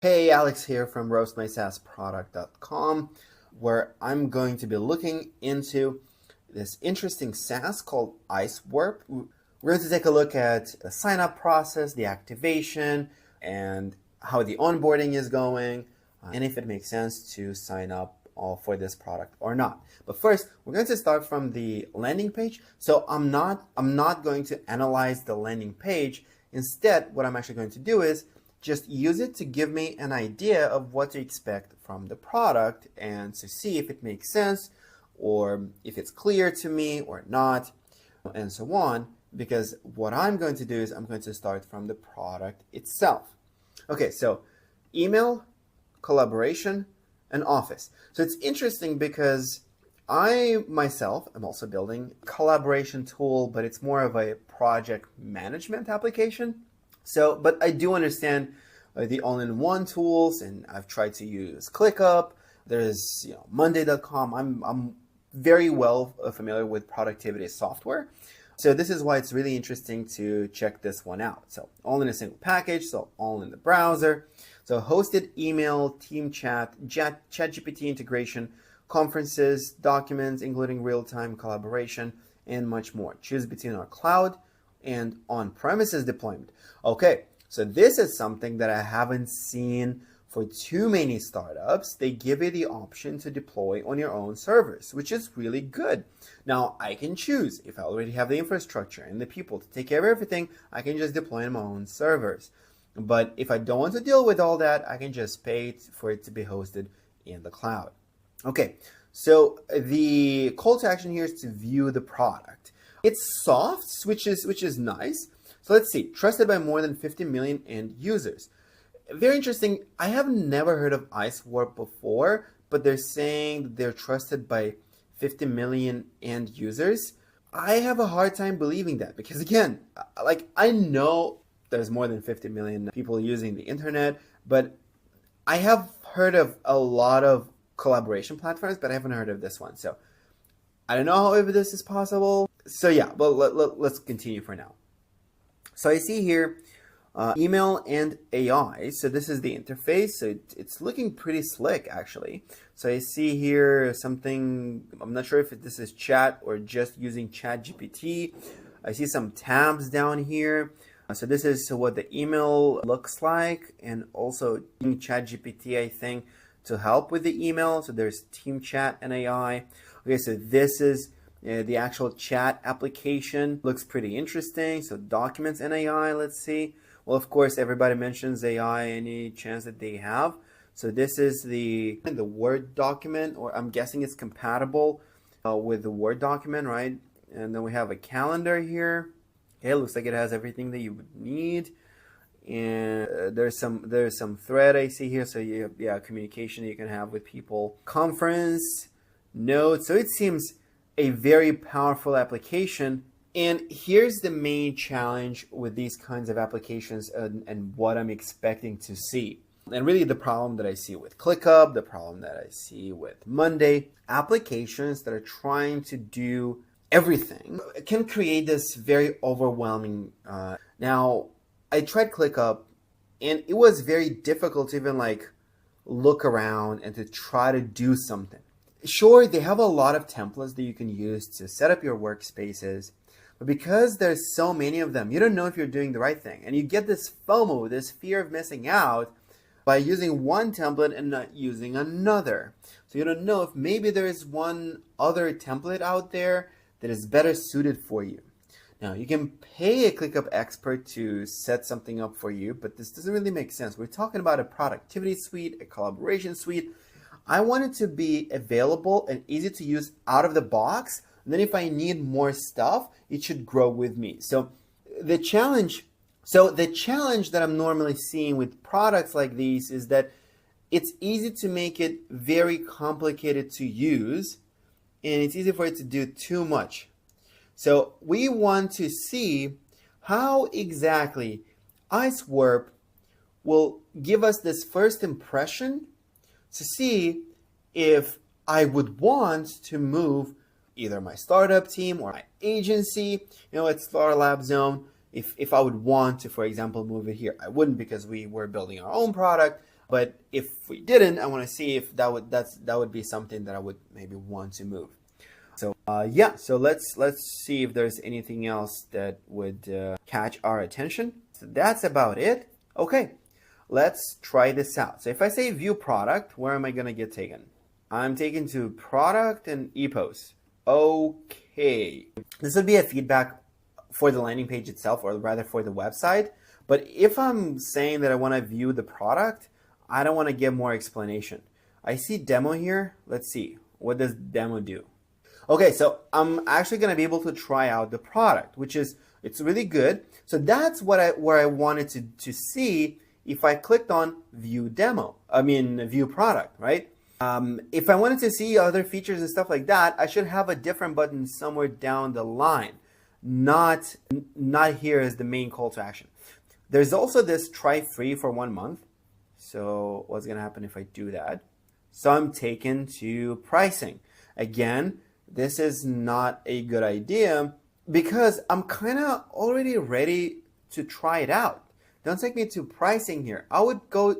Hey, Alex here from roastmysaaSproduct.com, where I'm going to be looking into this interesting SaaS called IceWarp. We're going to take a look at the sign-up process, the activation, and how the onboarding is going, and if it makes sense to sign up for this product or not. But first, we're going to start from the landing page. So I'm not going to analyze the landing page. Instead, what I'm actually going to do is just use it to give me an idea of what to expect from the product and to see if it makes sense or if it's clear to me or not, and so on. Because what I'm going to do is I'm going to start from the product itself. Okay, so email, collaboration, and Office. So it's interesting because I myself am also building a collaboration tool, but it's more of a project management application. So, but I do understand the all-in-one tools, and I've tried to use ClickUp. There's Monday.com. I'm very well familiar with productivity software. So this is why it's really interesting to check this one out. So all in a single package, so all in the browser. So hosted email, team chat, ChatGPT integration, conferences, documents, including real-time collaboration, and much more. Choose between our cloud and on-premises deployment. Okay, so this is something that I haven't seen for too many startups. They give you the option to deploy on your own servers, which is really good. Now, I can choose. If I already have the infrastructure and the people to take care of everything, I can just deploy on my own servers. But if I don't want to deal with all that, I can just pay for it to be hosted in the cloud. Okay, so the call to action here is to view the product. It's soft, which is nice. So let's see, trusted by more than 50 million end users. Very interesting. I have never heard of IceWarp before, but they're saying that they're trusted by 50 million end users. I have a hard time believing that because, again, I know there's more than 50 million people using the internet, but I have heard of a lot of collaboration platforms, but I haven't heard of this one. So I don't know how this is possible. So yeah, well, let's continue for now. So I see here email and AI. So this is the interface. So it's looking pretty slick, actually. So I see here something, I'm not sure if this is chat or just using ChatGPT. I see some tabs down here. So this is what the email looks like, and also using ChatGPT, I think, to help with the email. So there's team chat and AI. Okay, so this is the actual chat application. Looks pretty interesting. So documents and AI, let's see. Well, of course, everybody mentions AI any chance that they have. So this is the Word document, or I'm guessing it's compatible with the Word document, right? And then we have a calendar here. Okay, looks like it has everything that you would need. And there's some thread I see here. So you have, communication you can have with people. Conference, notes. So it seems a very powerful application. And here's the main challenge with these kinds of applications and what I'm expecting to see. And really the problem that I see with ClickUp, the problem that I see with Monday, applications that are trying to do everything can create this very overwhelming. Now, I tried ClickUp and it was very difficult to even look around and to try to do something. Sure, they have a lot of templates that you can use to set up your workspaces, but because there's so many of them, you don't know if you're doing the right thing. And you get this FOMO, this fear of missing out, by using one template and not using another. So you don't know if maybe there is one other template out there that is better suited for you. Now, you can pay a ClickUp expert to set something up for you, but this doesn't really make sense. We're talking about a productivity suite, a collaboration suite. I want it to be available and easy to use out of the box. And then if I need more stuff, it should grow with me. So the challenge that I'm normally seeing with products like these is that it's easy to make it very complicated to use, and it's easy for it to do too much. So we want to see how exactly IceWarp will give us this first impression to see if I would want to move either my startup team or my agency, at Startup Lab Zone. If I would want to, for example, move it here. I wouldn't, because we were building our own product. But if we didn't, I want to see if that would be something that I would maybe want to move. So yeah, so let's see if there's anything else that would catch our attention. So that's about it. Okay, let's try this out. So if I say view product, where am I going to get taken? I'm taken to product and ePost. Okay, this would be a feedback for the landing page itself, or rather for the website. But if I'm saying that I want to view the product, I don't want to give more explanation. I see demo here. Let's see. What does demo do? Okay, so I'm actually going to be able to try out the product, which is, it's really good. So that's where I wanted to see if I clicked on view view product, right? If I wanted to see other features and stuff like that, I should have a different button somewhere down the line, not here as the main call to action. There's also this try free for 1 month. So what's going to happen if I do that? So I'm taken to pricing. Again, this is not a good idea because I'm kind of already ready to try it out. Don't take me to pricing here. I would have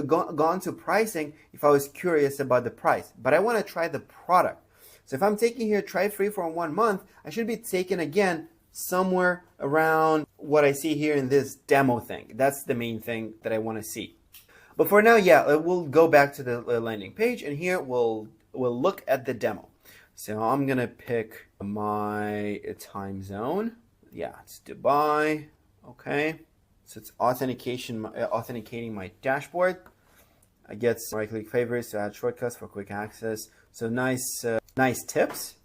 gone to pricing if I was curious about the price, but I want to try the product. So if I'm taking here try free for 1 month, I should be taken again somewhere around what I see here in this demo thing. That's the main thing that I want to see. But for now, yeah, we'll go back to the landing page, and here we'll look at the demo. So I'm gonna pick my time zone. Yeah, it's Dubai. Okay, so it's authenticating my dashboard. I get some right-click favorites to add shortcuts for quick access. So nice tips.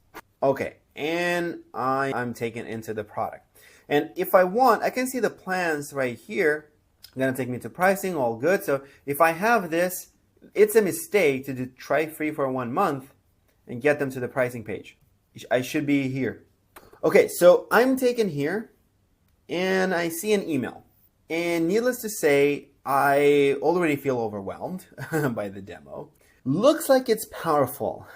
Okay, and I'm taken into the product. And if I want, I can see the plans right here. It's gonna take me to pricing, all good. So if I have this, it's a mistake to do try free for 1 month and get them to the pricing page. I should be here. Okay, so I'm taken here and I see an email. And needless to say, I already feel overwhelmed by the demo. Looks like it's powerful.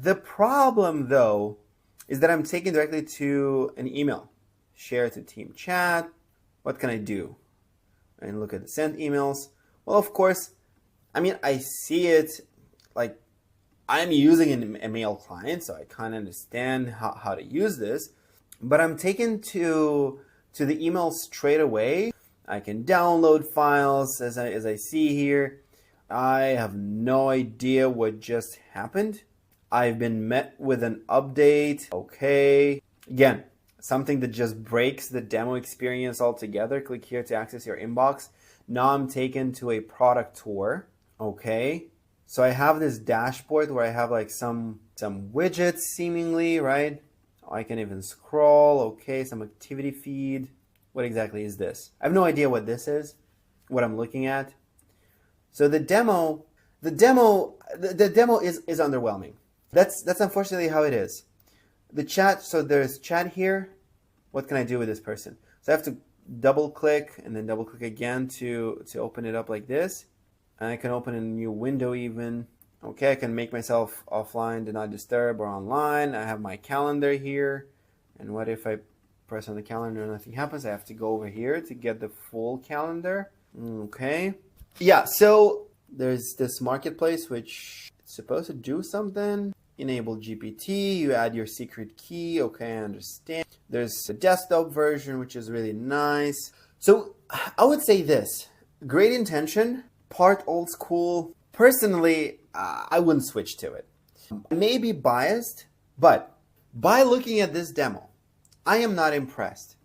The problem though is that I'm taken directly to an email. Share to team chat. What can I do? And look at the sent emails. Well, of course, I mean, I see it like I'm using a mail client, so I kind of understand how to use this, but I'm taken to the email straight away. I can download files as I see here. I have no idea what just happened. I've been met with an update. Okay. Again, something that just breaks the demo experience altogether. Click here to access your inbox. Now I'm taken to a product tour. Okay. So I have this dashboard where I have like some widgets seemingly, right? I can even scroll. Okay, some activity feed. What exactly is this? I have no idea what this is, what I'm looking at. So the demo is underwhelming. That's unfortunately how it is. The chat, so there's chat here. What can I do with this person? So I have to double click and then double click again to open it up like this. And I can open a new window even. Okay, I can make myself offline, do not disturb, or online. I have my calendar here. And what if I press on the calendar and nothing happens? I have to go over here to get the full calendar. Okay. Yeah, so there's this marketplace which is supposed to do something. Enable GPT, you add your secret key. Okay, I understand. There's a desktop version, which is really nice. So I would say this, great intention, part old school. Personally, I wouldn't switch to it. I may be biased, but by looking at this demo, I am not impressed.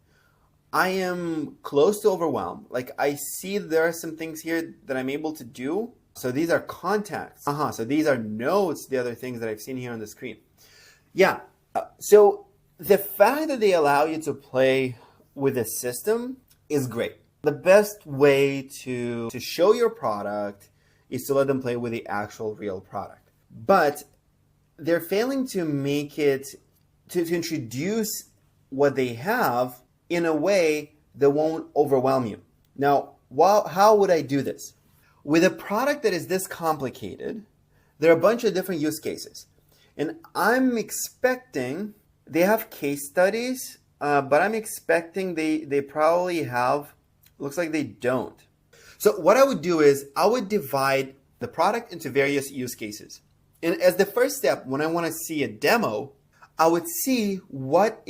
I am close to overwhelmed. Like I see there are some things here that I'm able to do. So these are contacts. So these are notes, the other things that I've seen here on the screen. Yeah. So the fact that they allow you to play with the system is great. The best way to show your product is to let them play with the actual real product. But they're failing to make it, to introduce what they have in a way that won't overwhelm you. Now, how would I do this? With a product that is this complicated, there are a bunch of different use cases. And I'm expecting, they have case studies, but I'm expecting they probably have, looks like they don't. So what I would do is I would divide the product into various use cases. And as the first step, when I want to see a demo, I would see what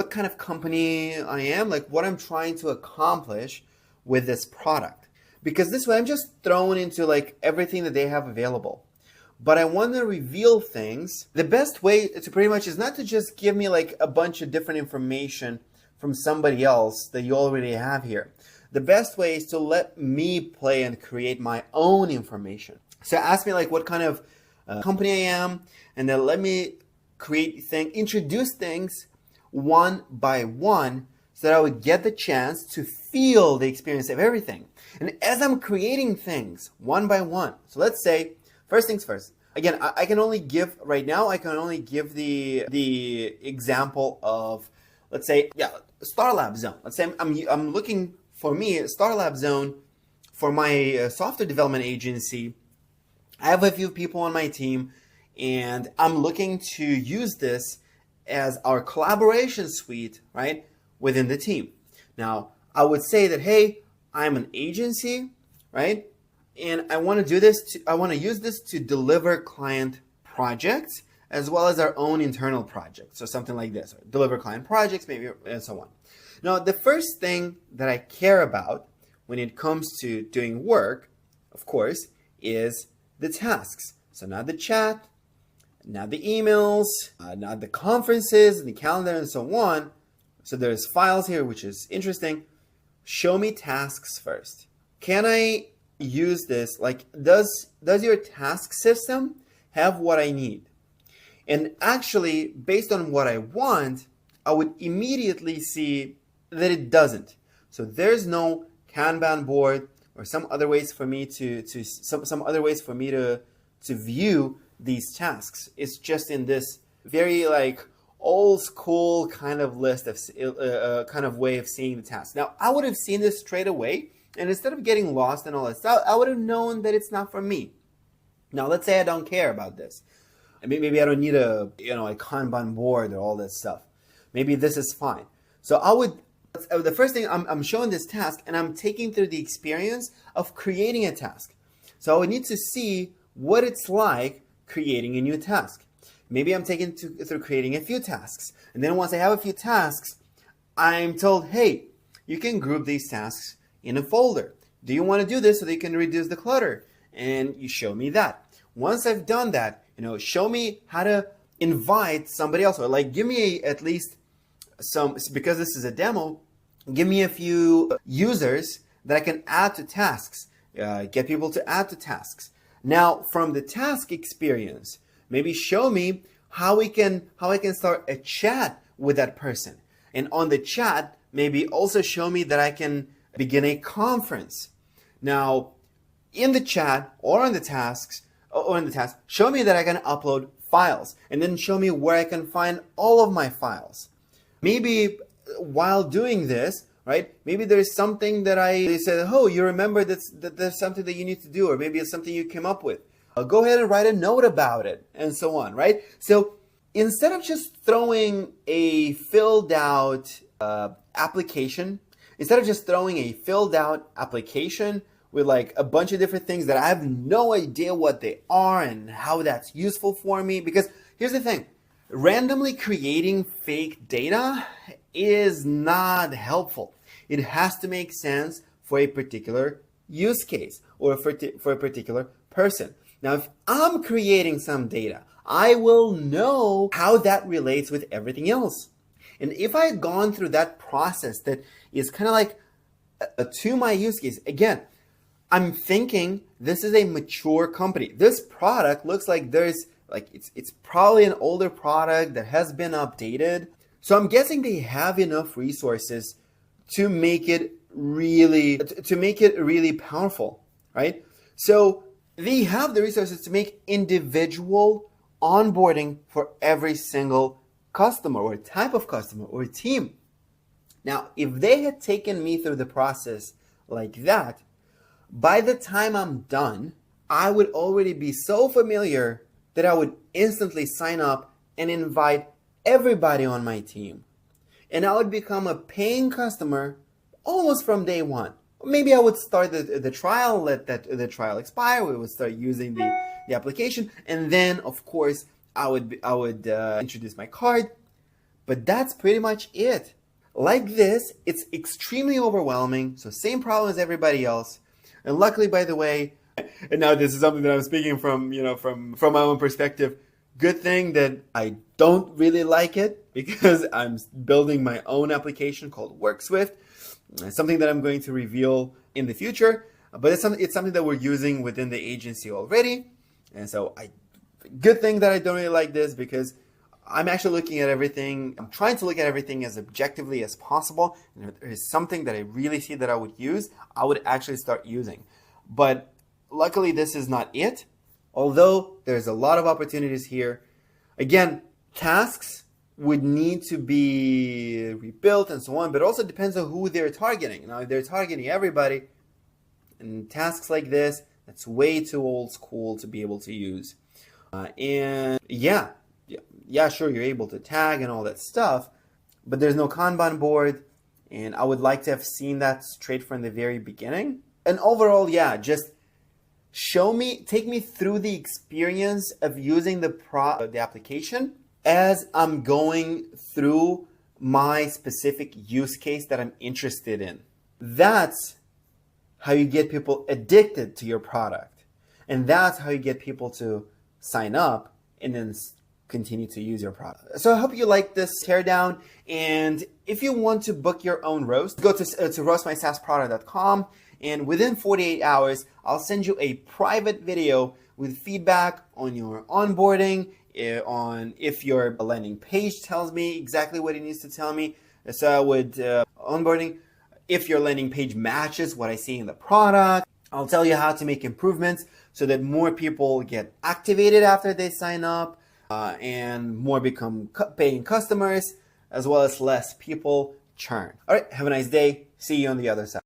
kind of company I am, like what I'm trying to accomplish with this product. Because this way I'm just thrown into like everything that they have available. But I want to reveal things. The best way to pretty much is not to just give me like a bunch of different information from somebody else that you already have here. The best way is to let me play and create my own information. So ask me like what kind of company I am, and then let me introduce things one by one so that I would get the chance to feel the experience of everything. And as I'm creating things one by one, so let's say, first things first. Again, I can only give the example of, let's say, Starlab Zone. Let's say I'm looking for me, Starlab Zone, for my software development agency. I have a few people on my team, and I'm looking to use this as our collaboration suite, right, within the team. Now, I would say that, hey, I'm an agency, right, and I want to do this. I want to use this to deliver client projects as well as our own internal projects. So something like this, deliver client projects, maybe, and so on. Now, the first thing that I care about when it comes to doing work, of course, is the tasks. So not the chat, not the emails, not the conferences, and the calendar, and so on. So there's files here, which is interesting. Show me tasks first. Can I use this? Like, does your task system have what I need? And actually, based on what I want, I would immediately see that it doesn't. So there's no Kanban board or some other ways for me to view these tasks. It's just in this very like old school kind of list of kind of way of seeing the task. Now, I would have seen this straight away, and instead of getting lost and all that stuff, I would have known that it's not for me. Now, let's say I don't care about this. Maybe I don't need a Kanban board or all that stuff. Maybe this is fine. So the first thing, I'm showing this task, and I'm taking through the experience of creating a task. So I would need to see what it's like creating a new task. Maybe I'm taking through creating a few tasks. And then once I have a few tasks, I'm told, hey, you can group these tasks in a folder. Do you want to do this so that you can reduce the clutter? And you show me that. Once I've done that, show me how to invite somebody else, or like give me at least some, because this is a demo, give me a few users that I can add to tasks, get people to add to tasks. Now, from the task experience, maybe show me how I can start a chat with that person. And on the chat, maybe also show me that I can begin a conference. Now, in the chat or on the tasks, show me that I can upload files, and then show me where I can find all of my files. Maybe while doing this, right, maybe there's something that they said, oh, you remember that there's something that you need to do, or maybe it's something you came up with. Go ahead and write a note about it, and so on, right? So instead of just throwing a filled out application with like a bunch of different things that I have no idea what they are and how that's useful for me, because here's the thing. Randomly creating fake data is not helpful. It has to make sense for a particular use case or for a particular person. Now, if I'm creating some data, I will know how that relates with everything else. And if I had gone through that process that is kind of like to my use case, again, I'm thinking this is a mature company. This product looks like it's probably an older product that has been updated. So I'm guessing they have enough resources to make it really powerful, right? So they have the resources to make individual onboarding for every single customer or type of customer or team. Now, if they had taken me through the process like that, by the time I'm done, I would already be so familiar that I would instantly sign up and invite everybody on my team. And I would become a paying customer almost from day one. maybe I would start the trial, let the trial expire. We would start using the application, and then of course I would introduce my card. But that's pretty much it. Like this, it's extremely overwhelming. So same problem as everybody else. And luckily, by the way, and now this is something that I'm speaking from, from my own perspective. Good thing that I don't really like it, because I'm building my own application called WorkSwift. It's something that I'm going to reveal in the future, but it's something that we're using within the agency already. And so good thing that I don't really like this, because I'm actually looking at everything. I'm trying to look at everything as objectively as possible. And if there is something that I really see that I would use, I would actually start using. But luckily, this is not it. Although there's a lot of opportunities here. Again, tasks would need to be rebuilt and so on, but also depends on who they're targeting. Now, if they're targeting everybody, and tasks like this, that's way too old school to be able to use. And yeah, sure, you're able to tag and all that stuff, but there's no Kanban board, and I would like to have seen that straight from the very beginning. And overall, yeah, just take me through the experience of using the application as I'm going through my specific use case that I'm interested in. That's how you get people addicted to your product. And that's how you get people to sign up and then continue to use your product. So I hope you like this teardown. And if you want to book your own roast, go to roastmysaasprodct.com. And within 48 hours, I'll send you a private video with feedback on your onboarding, on if your landing page tells me exactly what it needs to tell me. So with onboarding, if your landing page matches what I see in the product, I'll tell you how to make improvements so that more people get activated after they sign up, and more become paying customers, as well as less people churn. All right, have a nice day. See you on the other side.